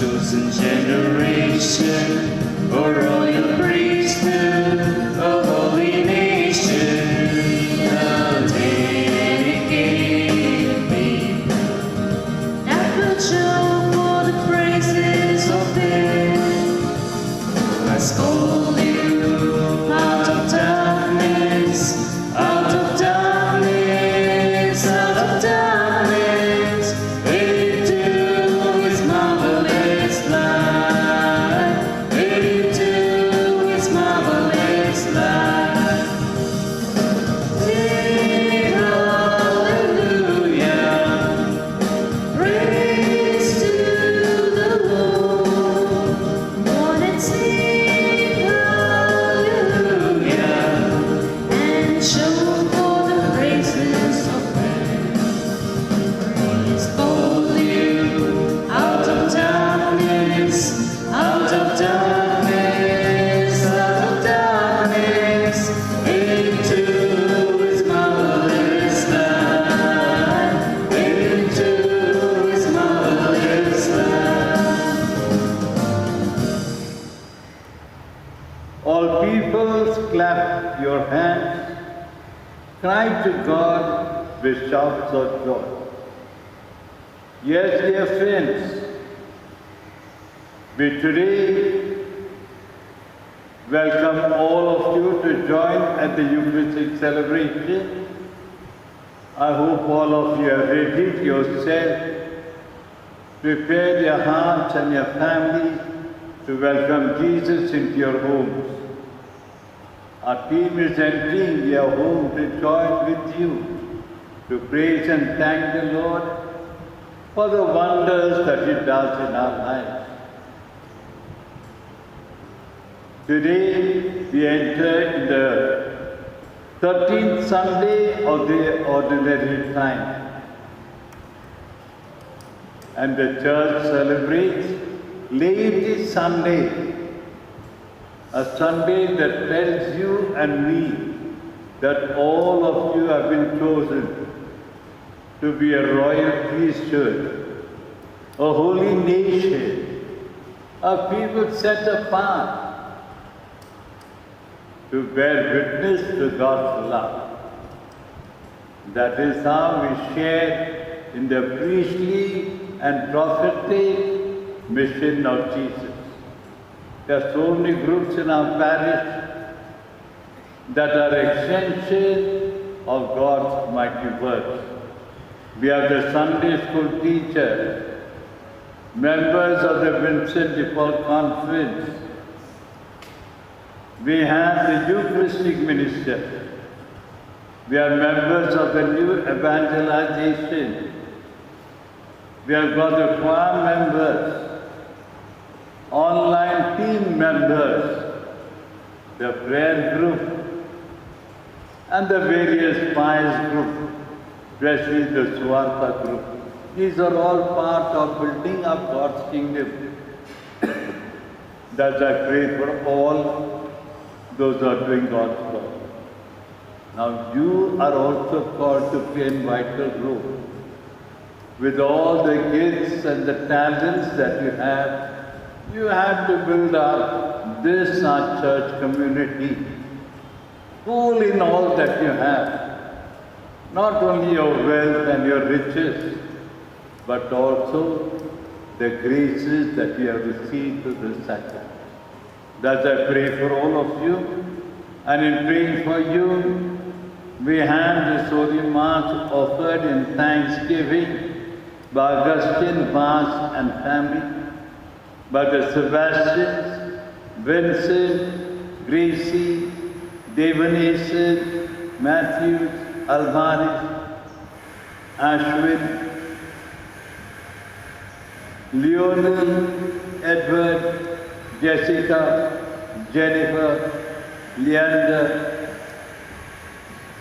chosen generation, a royal priesthood, a holy nation, a dedicated people that will show for the praises of Him. Let's call you out of darkness, out of darkness, out of darkness, into His marvelous light, into His marvelous light. Sing hallelujah, praise to the Lord. One and sing hallelujah, and show for the praises of Him. Praise call you out of darkness, out of darkness, out of darkness, into His marvelous light, into His marvelous light. All peoples, clap your hands, cry to God with shouts of joy. Yes, dear friends, we today welcome all of you to join at the Eucharistic celebration. I hope all of you have readied yourself, prepared your hearts and your families to welcome Jesus into your homes. Our team is entering your home to join with you to praise and thank the Lord for the wonders that He does in our lives. Today we enter in the 13th Sunday of the Ordinary Time, and the Church celebrates Laity Sunday, a Sunday that tells you and me that all of you have been chosen to be a royal priesthood, a holy nation, a people set apart to bear witness to God's love. That is how we share in the priestly and prophetic mission of Jesus. There are so many groups in our parish that are extensions of God's mighty works. We have the Sunday school teachers, members of the Vincent de Paul Conference. We have the Eucharistic minister. We are members of the new evangelization. We have got the choir members, online team members, the prayer group, and the various pious groups, especially the Swartha group. These are all part of building up God's kingdom. Thus I pray for all those who are doing God's work. Now you are also called to play a vital role. With all the gifts and the talents that you have to build up this our church community. Pool in all that you have, not only your wealth and your riches, but also the graces that you have received through the sacrament. Thus I pray for all of you, and in praying for you, we have this Holy Mass offered in thanksgiving by Augustine, Vaz and family, by the Sebastians, Vincent, Gracie, Devanesan, Matthews, Alvarez, Ashwin, Leonel, Edward, Jessica, Jennifer, Leander,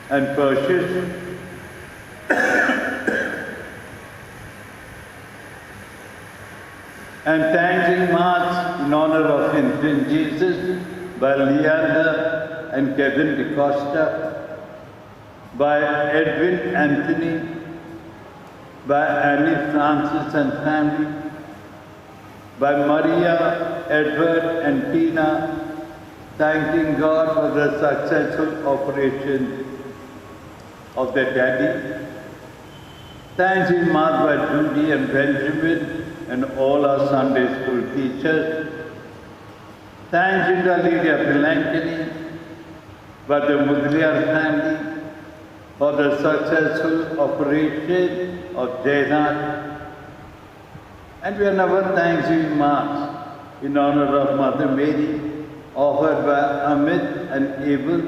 and Perseus. And thanking Mass in honor of infant Jesus by Leander and Kevin DeCosta, by Edwin Anthony, by Annie Francis and family, by Maria, Edward, and Tina, thanking God for the successful operation of their daddy. Thanks in marked by Judy and Benjamin and all our Sunday school teachers. Thanks in the Lydia Pilankini, by the Mudliar family for the successful operation of Jainath. And we are never thanks in Mass in honor of Mother Mary, offered by Amit and Abel,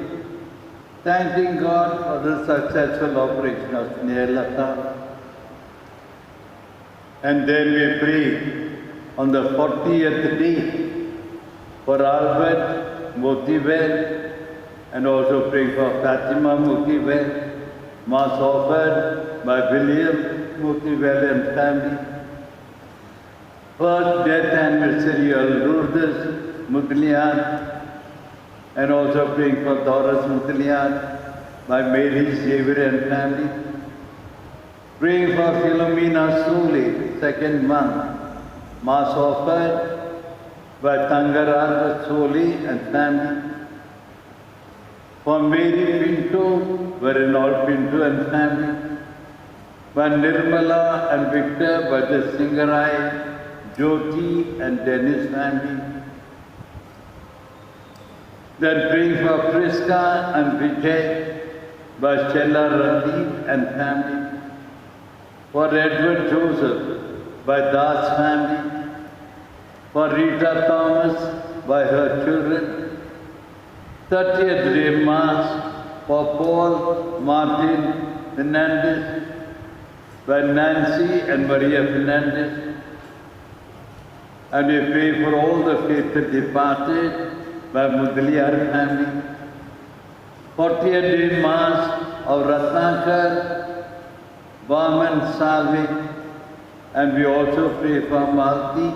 thanking God for the successful operation of Snehalata. And then we pray on the 40th day for Albert Motivel, and also pray for Fatima Motivel, Mass offered by William Motivel and family. First death anniversary of Lourdes Mudlian, and also praying for Doris Mudlian by Mary Xavier and family. Praying for Philomena Sule, second month, Mass offered by Tangarada Sule and family. For Mary Pinto, by Renaud Pinto and family. By Nirmala and Victor, by the Singarai, Jyoti and Dennis family. Then praying for Priska and Vijay by Stella Randeep and family. For Edward Joseph by Das family. For Rita Thomas by her children. 30th day Mass for Paul Martin Fernandez by Nancy and Maria Fernandez. And we pray for all the faithful departed by Mudliar family. 40th day Mass of Ratnakar, Vaman Salve, and we also pray for Malti,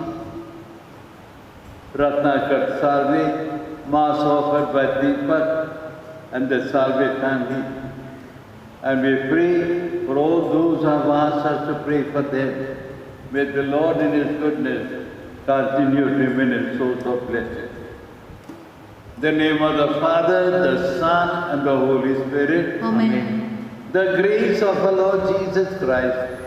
Ratnakar Salve, Mass offered by Deepak and the Salve family. And we pray for all those who have asked us to pray for them. May the Lord in His goodness continue to remain a source of blessing. In the name of the Father, the Son, and the Holy Spirit. Amen. The grace of our Lord Jesus Christ,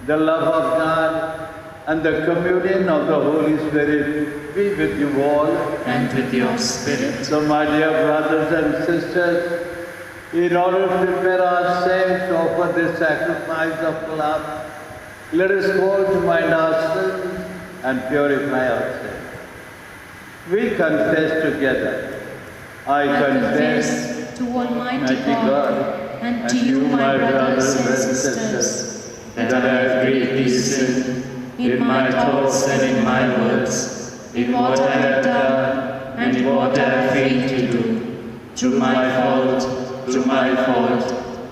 the love of God, and the communion of the Holy Spirit be with you all. And with your spirit. So, my dear brothers and sisters, in order to prepare ourselves to offer this sacrifice of love, let us call to mind our sins and purify ourselves. We confess together. I confess to Almighty Mighty God, and to you, my brothers and sisters, that I have greatly sinned in my thoughts and in my words, in what I have done and in what I have failed to do, through my fault,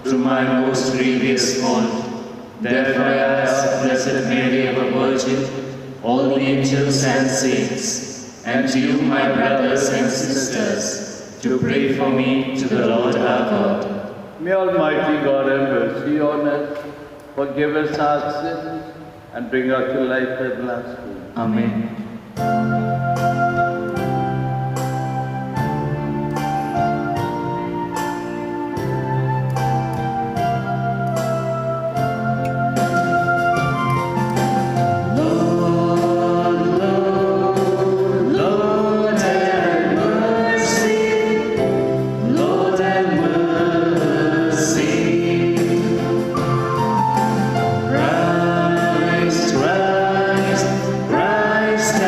through my most grievous fault. Therefore I ask Blessed Mary, ever Virgin, all the angels and saints, and to you, my brothers and sisters, to pray for me to the Lord our God. May Almighty God have mercy on us, forgive us our sins, and bring us to life everlasting. Amen. Christ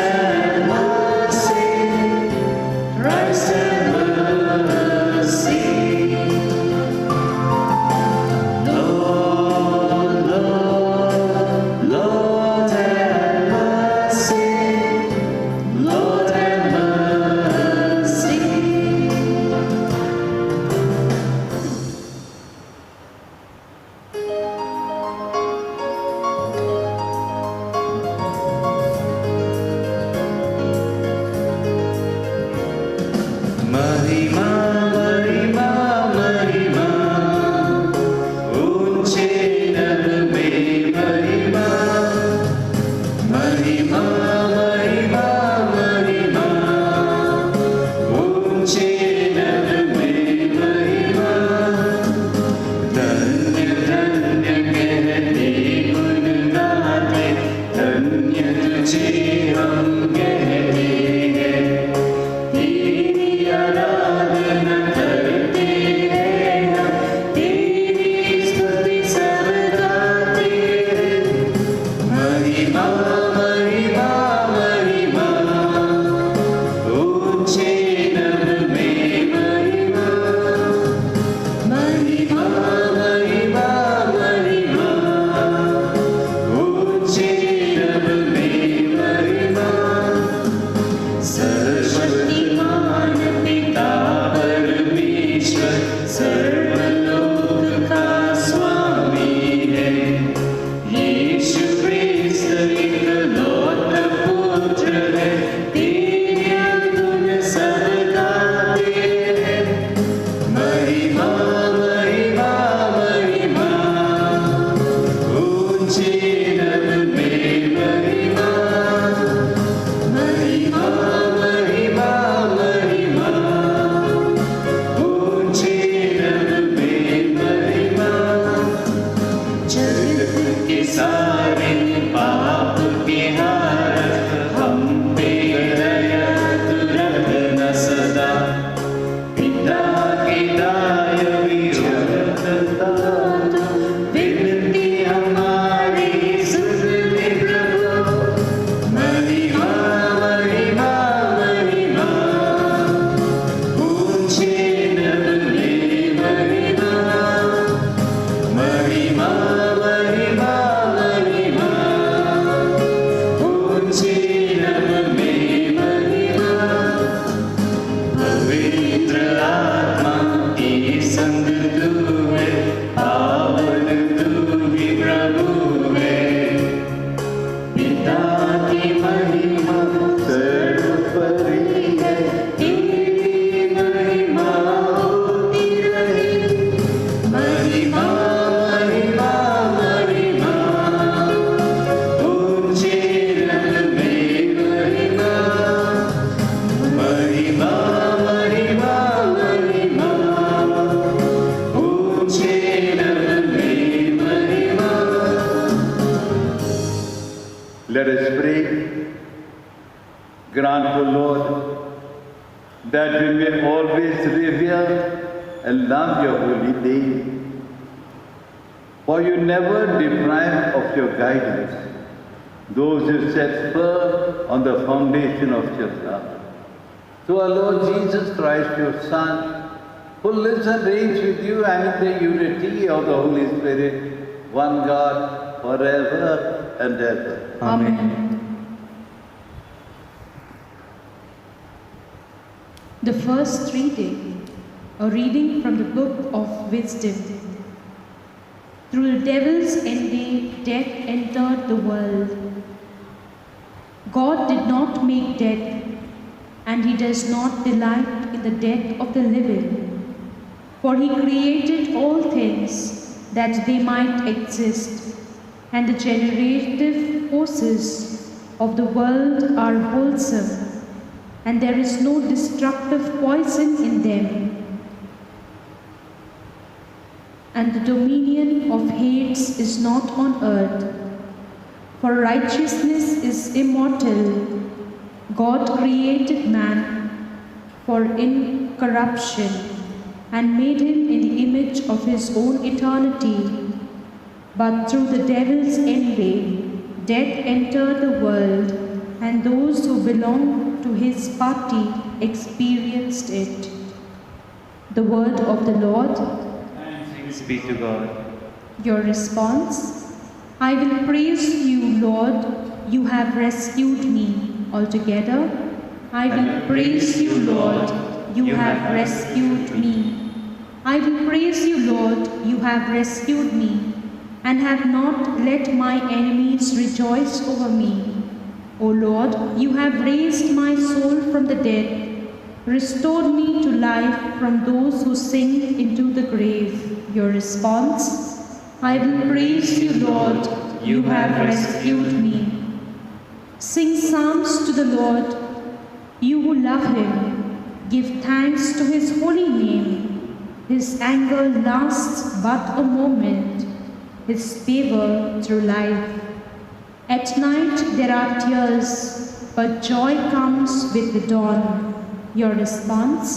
that we may always revere and love your holy name. For you never deprive of your guidance those who set firm on the foundation of your love. So our Lord Jesus Christ, your Son, who lives and reigns with you and in the unity of the Holy Spirit, one God, forever and ever. Amen. The first reading, a reading from the book of Wisdom. Through the devil's envy, death entered the world. God did not make death, and he does not delight in the death of the living. For he created all things that they might exist, and the generative forces of the world are wholesome, and there is no destructive poison in them. And the dominion of Hades is not on earth, for righteousness is immortal. God created man for incorruption and made him in the image of his own eternity. But through the devil's envy, death entered the world, and those who belonged to his party experienced it. The word of the Lord. Thanks be to God. Your response: I will praise you, Lord. You have rescued me. Altogether, I will praise you, Lord. You have rescued me. I will praise you, Lord. You have rescued me, and have not let my enemies rejoice over me. O Lord, you have raised my soul from the dead, restored me to life from those who sink into the grave. Your response: I will praise you, Lord. You have rescued me. Sing psalms to the Lord, you who love him. Give thanks to his holy name. His anger lasts but a moment, his favor through life. At night there are tears, but joy comes with the dawn. Your response: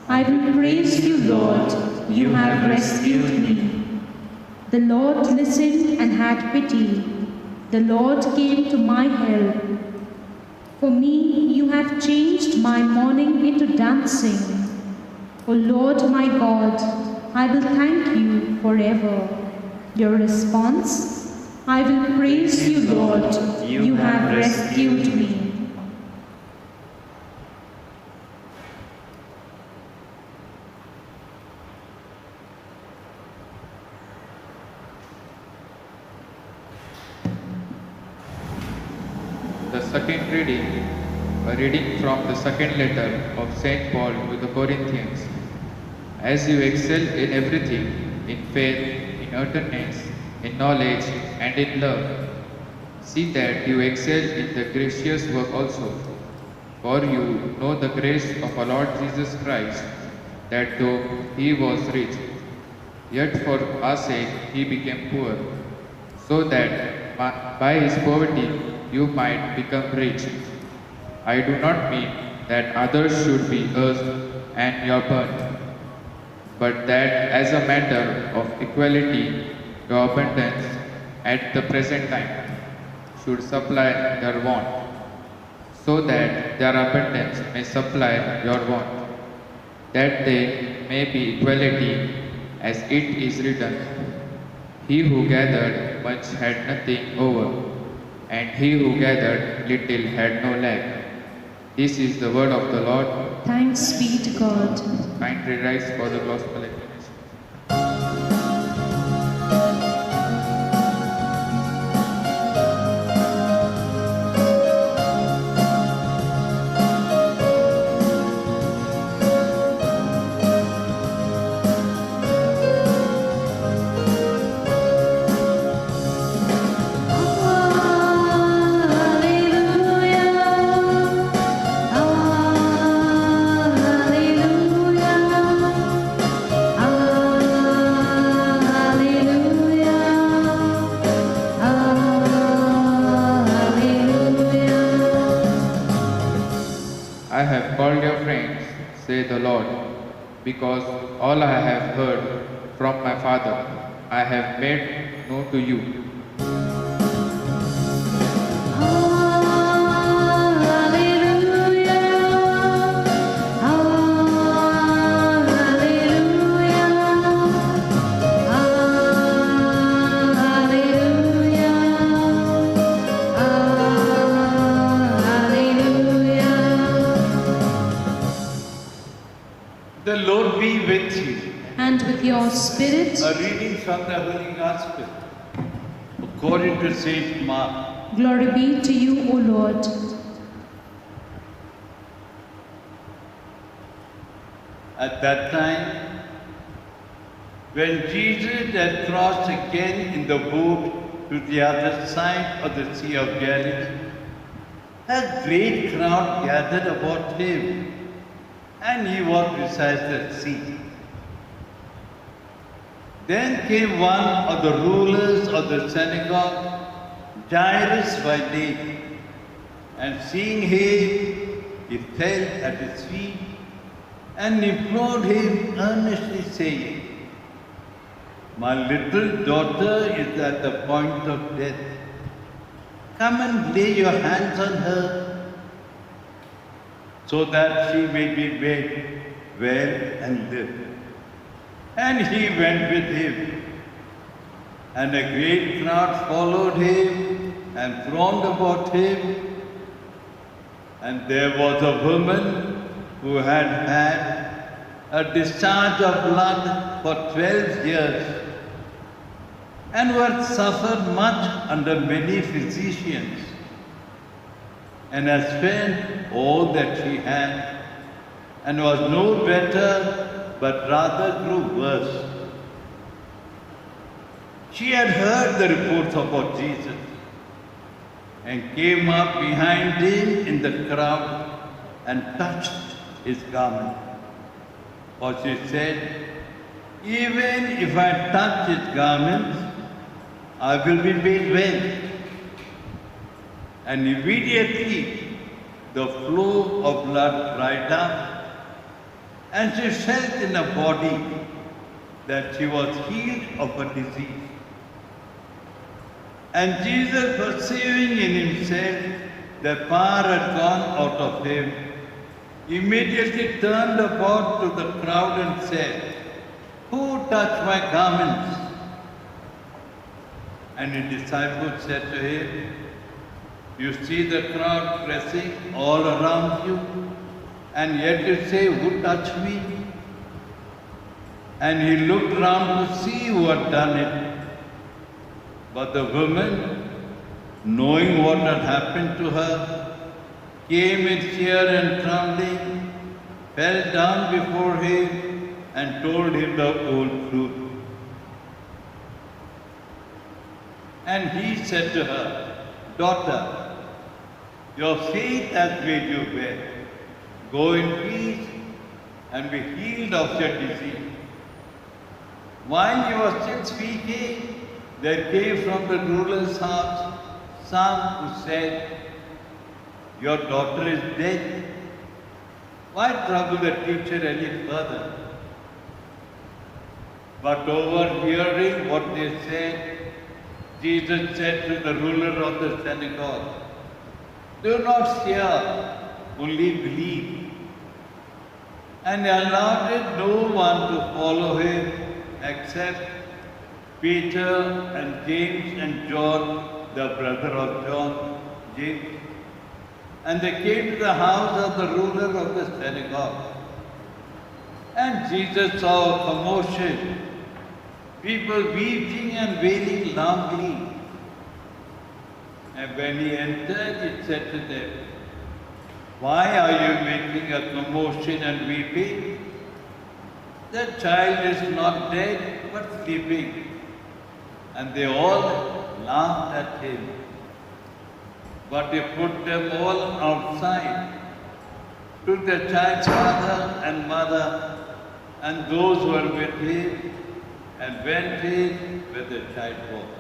I will praise you, Lord. You have rescued me. The Lord listened and had pity. The Lord came to my help. For me, you have changed my mourning into dancing. O Lord my God, I will thank you forever. Your response: I will praise you, Lord. You have rescued me. The second reading, a reading from the second letter of St. Paul to the Corinthians. As you excel in everything, in faith, in utterance, in knowledge, and in love, see that you excel in the gracious work also. For you know the grace of our Lord Jesus Christ, that though he was rich, yet for our sake he became poor, so that by his poverty you might become rich. I do not mean that others should be yours and your burnt, but that as a matter of equality, your abundance at the present time should supply their want, so that their abundance may supply your want, that there may be equality, as it is written, he who gathered much had nothing over, and he who gathered little had no lack. This is the word of the Lord. Thanks be to God. Kindly rise for the gospel acclamation. Alleluia. friends, say the Lord, because all I have heard from my Father I have made known to you. The Lord be with you. And with your spirit. A reading from the Holy Gospel according to Saint Mark. Glory be to you, O Lord. At that time, when Jesus had crossed again in the boat to the other side of the Sea of Galilee, a great crowd gathered about him, and he was beside the sea. Then came one of the rulers of the synagogue, Jairus by name, and seeing him, he fell at his feet and implored him earnestly, saying, "My little daughter is at the point of death. Come and lay your hands on her, so that she may be made well and live." And he went with him, and a great crowd followed him and thronged about him. And there was a woman who had had a discharge of blood for 12 years, and who had suffered much under many physicians, and had spent all that she had, and was no better, but rather grew worse. She had heard the reports about Jesus, and came up behind him in the crowd and touched his garment. For she said, "Even if I touch his garment, I will be made well." And immediately the flow of blood dried up, and she felt in her body that she was healed of her disease. And Jesus, perceiving in himself that power had gone out of him, immediately turned about to the crowd and said, "Who touched my garments?" And his disciples said to him, "You see the crowd pressing all around you, and yet you say, 'Who touched me?'" And he looked round to see who had done it. But the woman, knowing what had happened to her, came in fear and trembling, fell down before him, and told him the whole truth. And he said to her, "Daughter, your faith has made you well. Go in peace and be healed of your disease." While he was still speaking, there came from the ruler's house some who said, "Your daughter is dead. Why trouble the teacher any further?" But overhearing what they said, Jesus said to the ruler of the synagogue, "Do not fear, only believe." And he allowed no one to follow him except Peter and James and John, the brother of John, James. And they came to the house of the ruler of the synagogue. And Jesus saw a commotion, people weeping and wailing loudly. And when he entered, he said to them, "Why are you making a commotion and weeping? The child is not dead, but sleeping." And they all laughed at him. But he put them all outside, took the child's father and mother and those who were with him, and went in where the child was.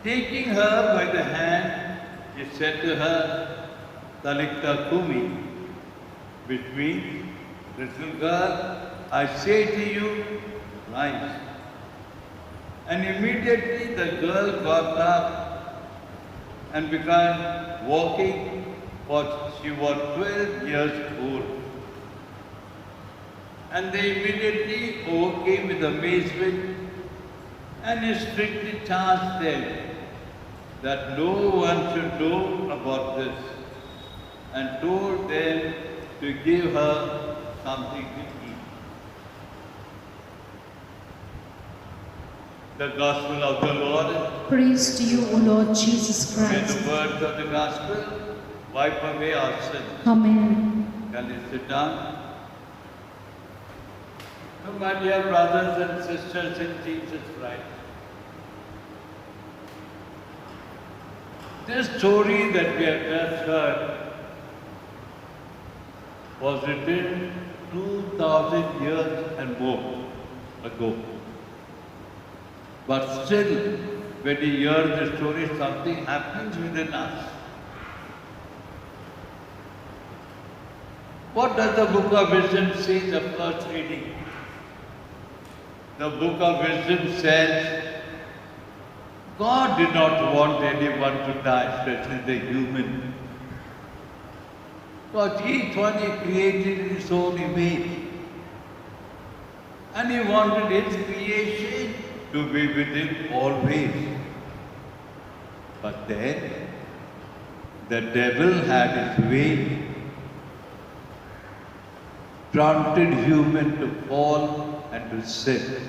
Taking her by the hand, he said to her, "Talitha Kumi," which means, little girl, I say to you, rise. And immediately the girl got up and began walking, for she was 12 years old. And they immediately overcame with amazement and strictly charged them that no one should know about this, and told them to give her something to eat. The Gospel of the Lord. Praise to you, O Lord Jesus May Christ. the words of the Gospel wipe away our sins. Amen. Can you sit down? So, my dear brothers and sisters in Jesus Christ, this story that we have just heard was written 2,000 years and more ago. But still, when you hear the story, something happens within us. What does the Book of Wisdom say in the first reading? The Book of Wisdom says, God did not want anyone to die, especially the human. Because each one He created in His own image. And He wanted His creation to be with Him always. But then, the devil had his way, prompted human to fall and to sin.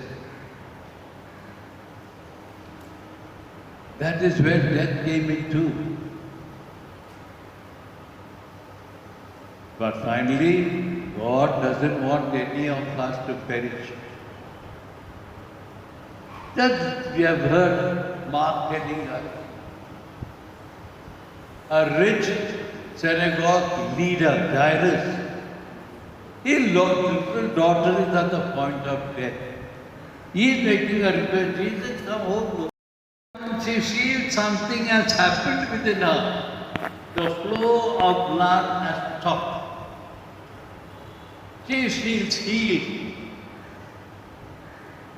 That is where death came into. But finally, God doesn't want any of us to perish. Just we have heard Mark telling us, a rich synagogue leader, Jairus, his little daughter is at the point of death. He is making a request, Jesus, come home. She feels something has happened within her. The flow of blood has stopped. She feels healed.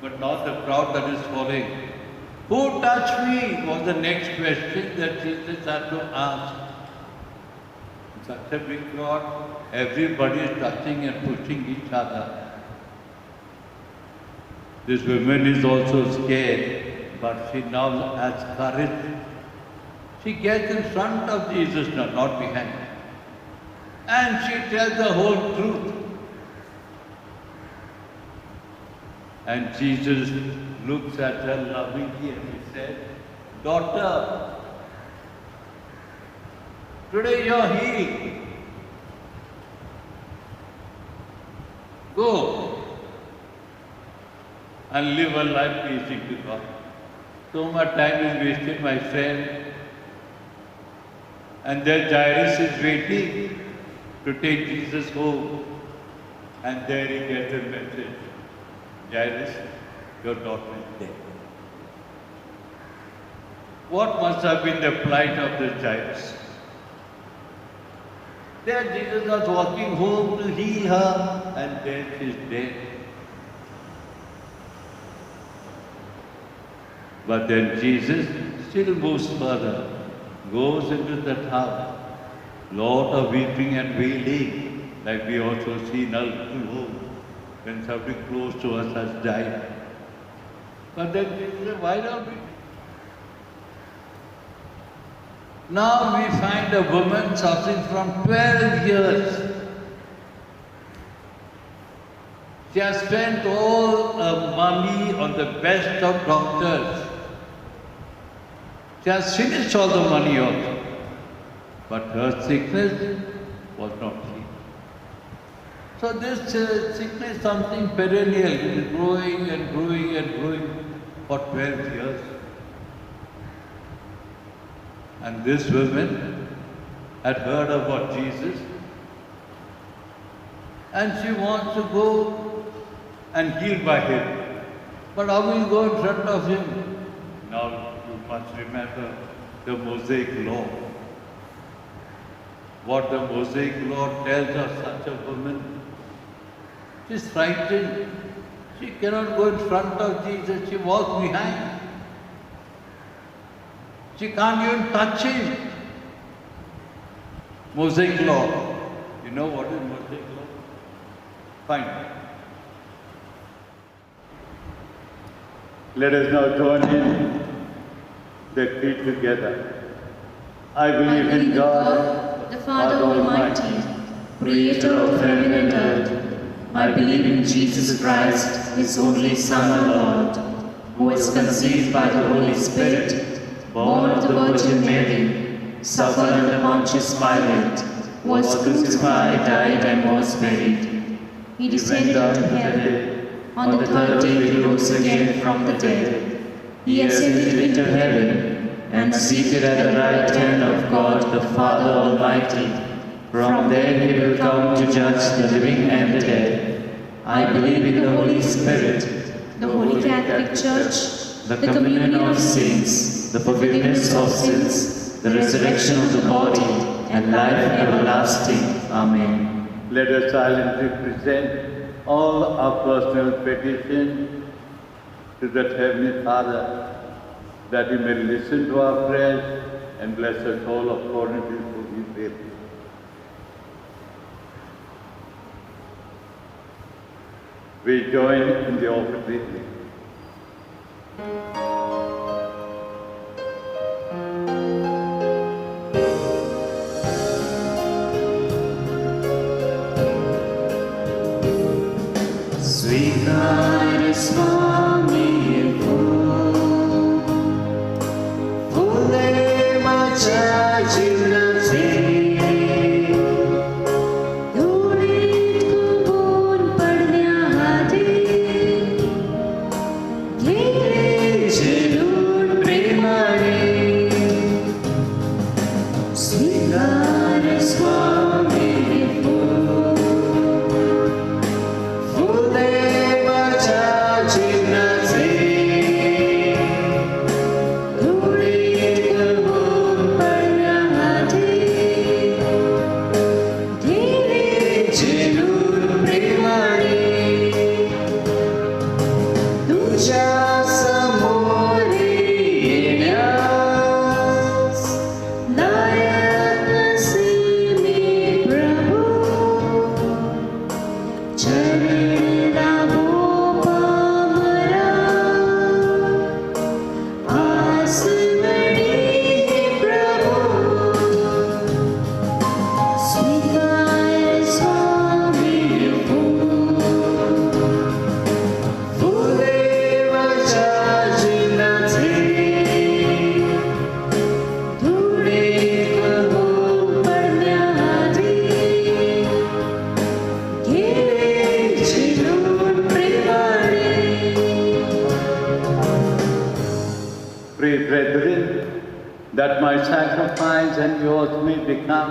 But not the crowd that is following. Who touched me? Was the next question that Jesus had to ask. Such a big crowd, everybody is touching and pushing each other. This woman is also scared, but she now has courage. She gets in front of Jesus now, not behind. And she tells the whole truth. And Jesus looks at her lovingly and He said, daughter, today you are healed. Go and live a life pleasing to God. So much time is wasted, my friend. And then Jairus is waiting to take Jesus home. And there he gets a message. Jairus, your daughter is dead. What must have been the plight of the Jairus? There Jesus was walking home to heal her, and there she is dead. But then Jesus still moves further, goes into that house, lot of weeping and wailing, like we also see in our home when somebody close to us has died. But then Jesus said, why not we? Now we find a woman suffering from 12 years. She has spent all her money on the best of doctors. She has finished all the money also. But her sickness was not healed. So this sickness is something perennial. It is growing and growing and growing for 12 years. And this woman had heard about Jesus and she wants to go and heal by Him. But how will you go in front of Him? Now you must remember the Mosaic law. what the Mosaic law tells of such a woman. She's frightened. She cannot go in front of Jesus. She walks behind. She can't even touch him. Mosaic law. You know what is Mosaic law? Fine. Let us now join in the creed together. I believe in God, the Father Almighty, creator of heaven and earth. I believe in Jesus Christ, his only Son, our Lord, who was conceived by the Holy Spirit, born of the Virgin Mary, suffered under Pontius Pilate, was crucified, died, and was buried. He descended into heaven. On the third day he rose again from the dead. He ascended into heaven, and seated at the right hand of God the Father Almighty. From there he will come to judge the living and the dead. I believe in the Holy Spirit, the Holy Catholic Church, the communion of saints, the forgiveness of sins, the resurrection of the body, and life everlasting. Amen. Let us silently present all our personal petitions to that Heavenly Father, that He may listen to our prayers and bless us all according to His holy will. We join in the offertory. Sweetheart, Swami, Fule macha jivna se, Durit kubun padnya hati, Gire jirur premare. Sweetheart, Swami, Pray, brethren, that my sacrifice and yours may become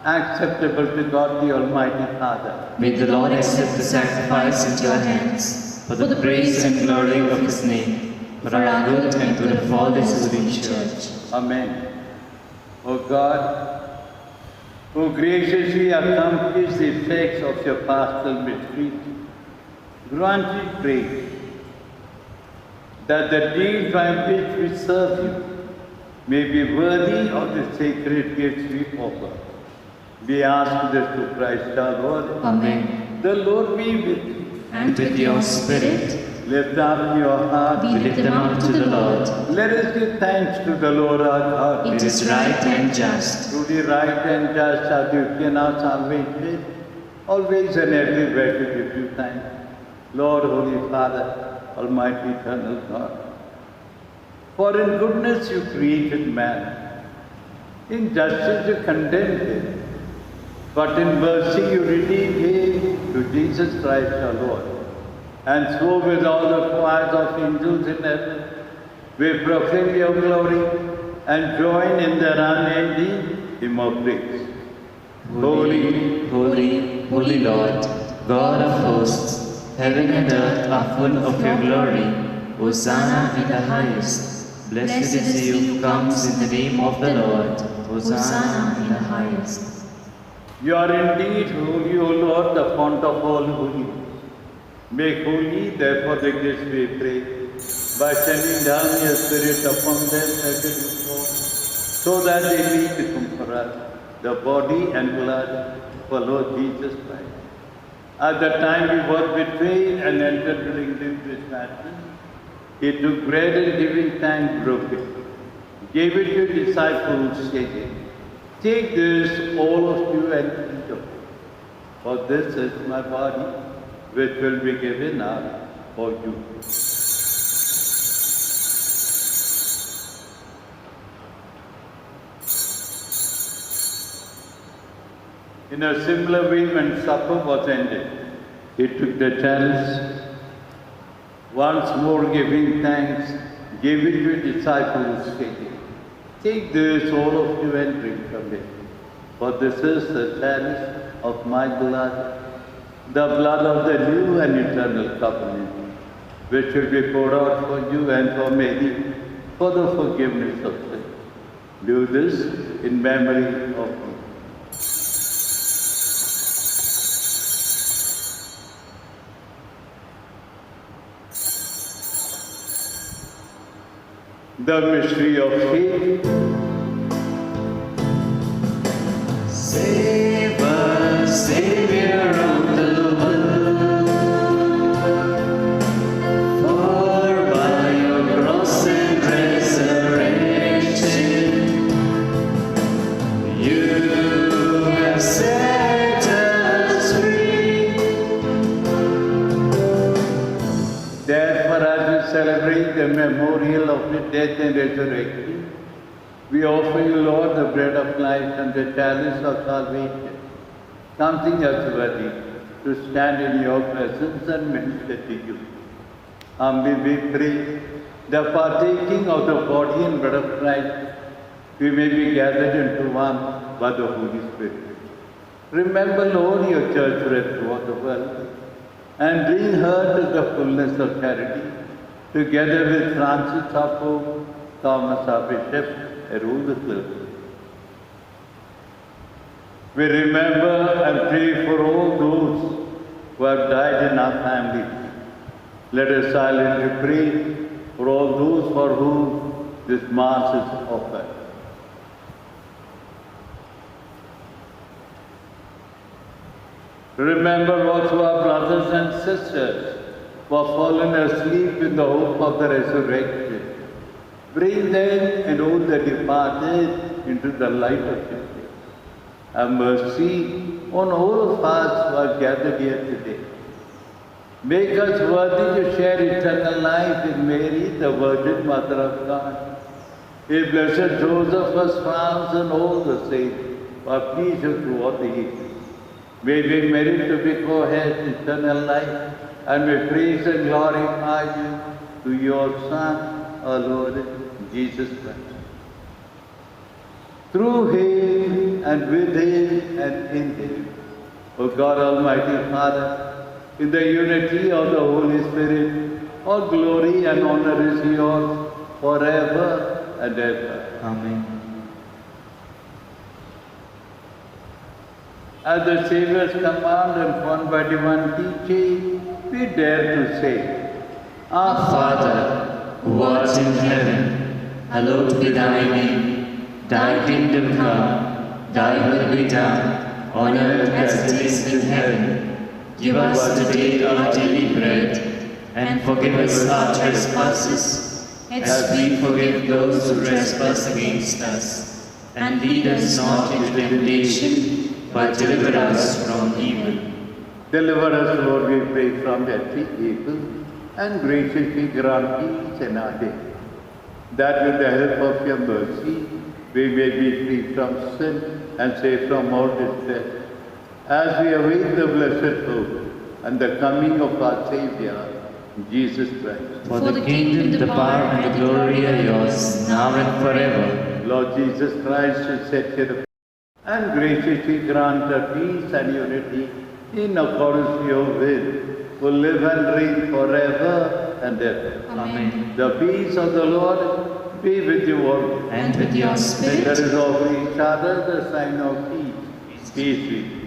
acceptable to God the Almighty Father. May the Lord accept the sacrifice into your hands, for the praise and glory of His name, for our good and good of all His holy church. Amen. O God, who graciously accomplished the effects of your pastoral retreat, grant we pray that the deeds by which we serve you may be worthy of the sacred gifts we offer. We ask this through Christ our Lord. Amen. The Lord be with you. And with your spirit, Lift up your heart. we lift them up to the Lord. Let us give thanks to the Lord our God. It is right and just. Truly right and just are you in our salvation, always and everywhere to give you thanks. Lord, Holy Father, Almighty Eternal God, for in goodness you created man, in justice you condemned him, but in mercy you redeemed him to Jesus Christ our Lord. And so with all the choirs of angels in heaven, we proclaim your glory and join in the unending hymn of praise. Holy, holy, holy Lord, God of hosts, heaven and earth are full of your glory. Hosanna in the highest. Blessed is he who comes in the name of the Lord. Hosanna in the highest. You are indeed holy, O Lord, the fount of all holiness. Make holy, therefore, the gifts we pray, by sending down your Spirit upon them as it is born, so that they may become for us the body and blood for Lord Jesus Christ. At the time he was betrayed and entered willingly into his passion, he took bread and giving thanks, broke it, gave it to his disciples, saying, "Take this, all of you, and eat of it, for this is my body, which will be given up for you." In a similar way, when supper was ended, he took the chalice, once more giving thanks, gave it to his disciples, saying, "Take this, all of you, and drink from it, for this is the chalice of my blood, the blood of the new and eternal covenant, which will be poured out for you and for many for the forgiveness of sin. Do this in memory of me." The mystery of faith. Save us, Savior of the world, for by your cross and resurrection, you have set us free. Therefore, as we celebrate the memorial of the death and resurrection, we offer you, Lord, the bread of life and the chalice of salvation, something us worthy to stand in your presence and minister to you. Humbly we pray, the partaking of the body and blood of Christ, we may be gathered into one by the Holy Spirit. Remember, Lord, your church spread throughout the world, and bring her to the fullness of charity, together with Francis our Pope, Thomas our Bishop, and all the clergy. We remember and pray for all those who have died in our family. Let us silently pray for all those for whom this Mass is offered. Remember also our brothers and sisters who have fallen asleep in the hope of the resurrection. Bring them and all the departed into the light of your face. Have mercy on all of us who are gathered here today. Make us worthy to share eternal life in Mary, the Virgin Mother of God. May Blessed Joseph of France and all the saints who are pleased throughout the ages. May we merit to be co-heirs in eternal life, and may praise and glorify you to your Son, our Lord Jesus Christ. Through him and with him and in him, O God Almighty Father, in the unity of the Holy Spirit, all glory and honor is yours forever and ever. Amen. At the Saviour's command and formed by divine teaching, we dare to say, Our Father, who art in heaven, hallowed be thy name. Thy kingdom come, thy will be done, on earth as it is in heaven. Give us today our daily bread, and forgive us our trespasses, as we forgive those who trespass against us. And lead us not into temptation, but deliver us from evil. Deliver us, Lord, we pray, from every evil, and graciously grant peace in our day, that with the help of your mercy, we may be free from sin and safe from all distress, as we await the blessed hope and the coming of our Saviour, Jesus Christ. For the kingdom, the power, and the glory are yours, now and forever. Lord Jesus Christ, who set your and graciously grant us peace and unity in accordance with your will, who live and reign forever and ever. Amen. The peace of the Lord be with you all. And with your spirit. Let us offer each other the sign of peace. Peace be.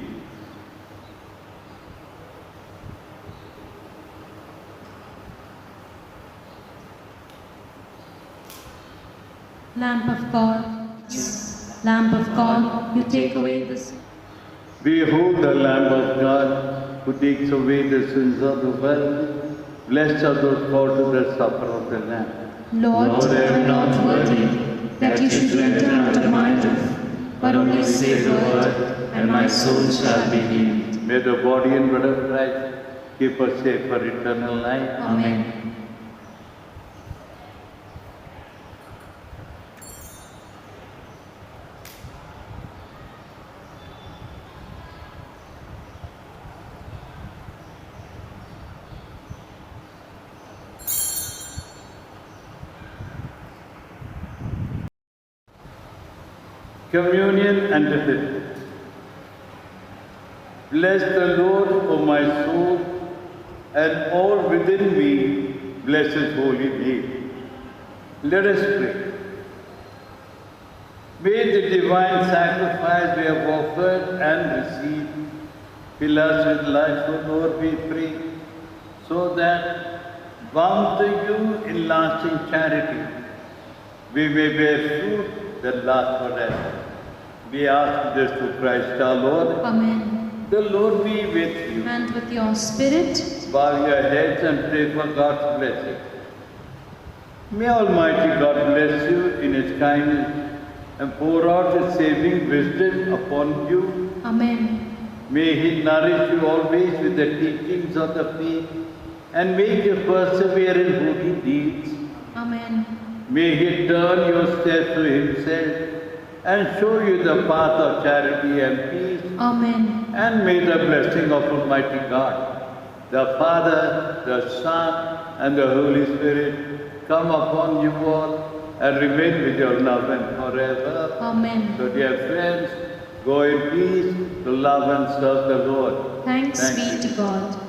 Lamb of God, Lamb of God, you take away the sin. Behold the Lamb of God who takes away the sins of the world. Blessed are those called to the supper of the Lamb. Lord, Lord, I am not worthy that you should enter under my roof, but only say the word, and my soul shall be healed. May the body and blood of Christ keep us safe for eternal life. Amen. Communion and the Bless the Lord, O my soul, and all within me, bless His holy name. Let us pray. May the divine sacrifice we have offered and received fill us with life, O Lord, we pray, so that, bound to you in lasting charity, we may bear fruit that lasts forever. We ask this through Christ our Lord. Amen. The Lord be with you. And with your spirit, Bow your heads and pray for God's blessing. May Almighty God bless you in His kindness and pour out His saving wisdom upon you. Amen. May He nourish you always with the teachings of the faith and make you persevere in holy deeds. Amen. May He turn your steps to Himself and show you the path of charity and peace. Amen. And may the blessing of Almighty God, the Father, the Son, and the Holy Spirit come upon you all and remain with your love and forever. Amen. So dear friends, go in peace to love and serve the Lord. Thanks Thank be you. to God.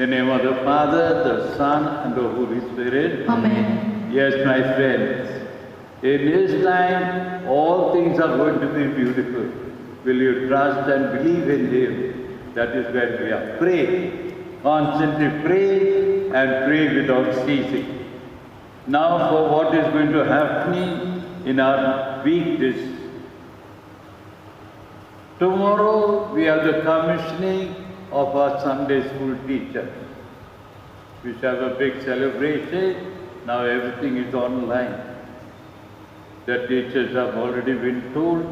In the name of the Father, the Son, and the Holy Spirit. Amen. Yes, my friends, in His time, all things are going to be beautiful. Will you trust and believe in Him? That is where we are. Pray. Constantly pray and pray without ceasing. Now for what is going to happen in our week this. Tomorrow we have the commissioning of our Sunday school teachers. We shall have a big celebration. Now everything is online. The teachers have already been told,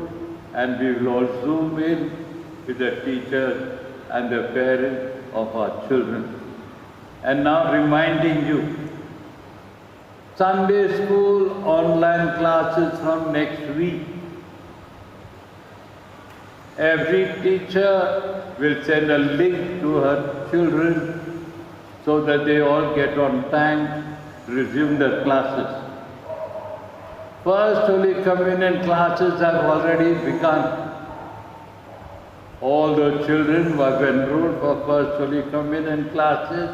and we will all Zoom in with the teachers and the parents of our children. And now reminding you, Sunday school online classes from next week. Every teacher will send a link to her children so that they all get on time to resume their classes. First Holy Communion classes have already begun. All the children who have enrolled for First Holy Communion classes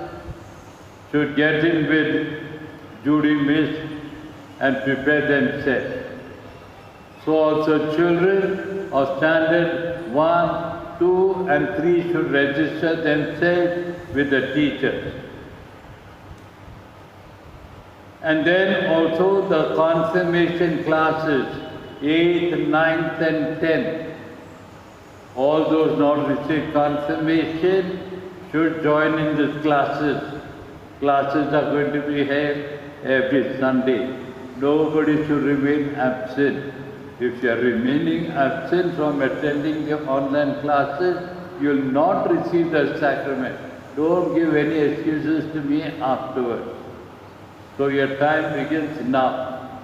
should get in with Judy Miss and prepare themselves. So also children of standard 1, 2 and 3 should register themselves with the teachers. And then also the confirmation classes, 8th, 9th and 10th. All those not received confirmation should join in these classes. Classes are going to be held every Sunday. Nobody should remain absent. If you are remaining absent from attending the online classes, you will not receive the sacrament. Don't give any excuses to me afterwards. So your time begins now.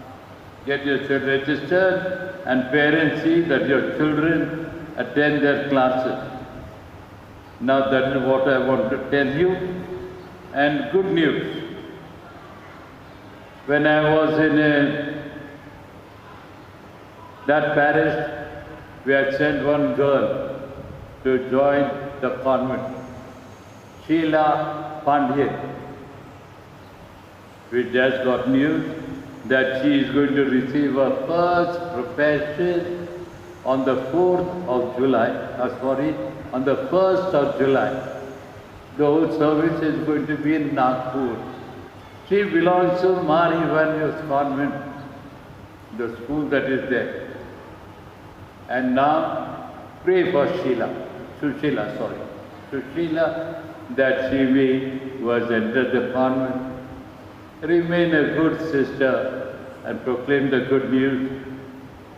Get yourself registered and parents see that your children attend their classes. Now that is what I want to tell you. And good news. When I was in that parish, we had sent one girl to join the convent, Sheila Pandya. We just got news that she is going to receive her first profession on the 4th of July, on the 1st of July. The whole service is going to be in Nagpur. She belongs to Mari Vanyas Convent, the school that is there. And now pray for Sushila, that she may was entered the convent. Remain a good sister and proclaim the good news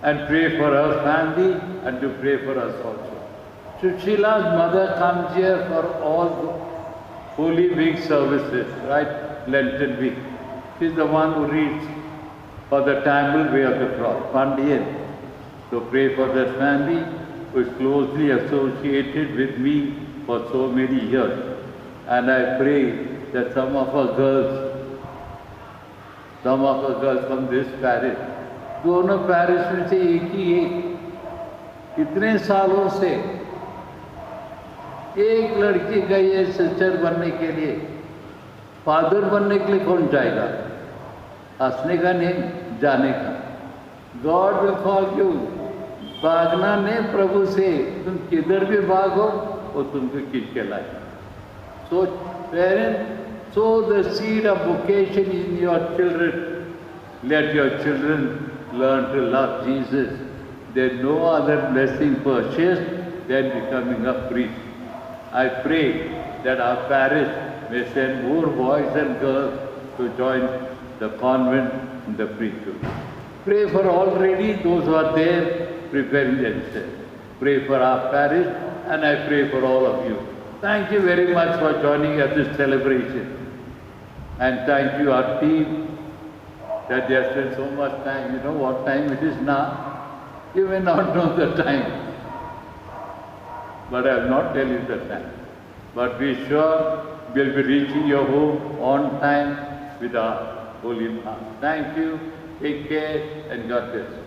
and pray for her family and to pray for us also. Sushila's mother comes here for all Holy Week services, right? Lenten week. She's the one who reads for the Tamil way of the cross, Pandian. So pray for that family who is closely associated with me for so many years. And I pray that some of our girls from this parish, दोनों parish में से एक ही एक, इतने सालों से एक लड़की गई है सिस्टर बनने के लिए, फादर बनने के लिए कौन जाएगा? हंसने का नहीं, जाने का। God will call you. भागना नहीं प्रभु से, तुम किधर भी भागो वो तुमको खींच के लाए। So parents, sow the seed of vocation in your children. Let your children learn to love Jesus. There is no other blessing purchased than becoming a priest. I pray that our parish may send more boys and girls to join the convent and the priesthood. Pray for already those who are there preparing themselves. Pray for our parish and I pray for all of you. Thank you very much for joining at this celebration. And thank you our team that they have spent so much time. You know what time it is now? You may not know the time. But I will not tell you the time. But be sure we will be reaching your home on time with our Holy Mass. Thank you, take care and God bless you.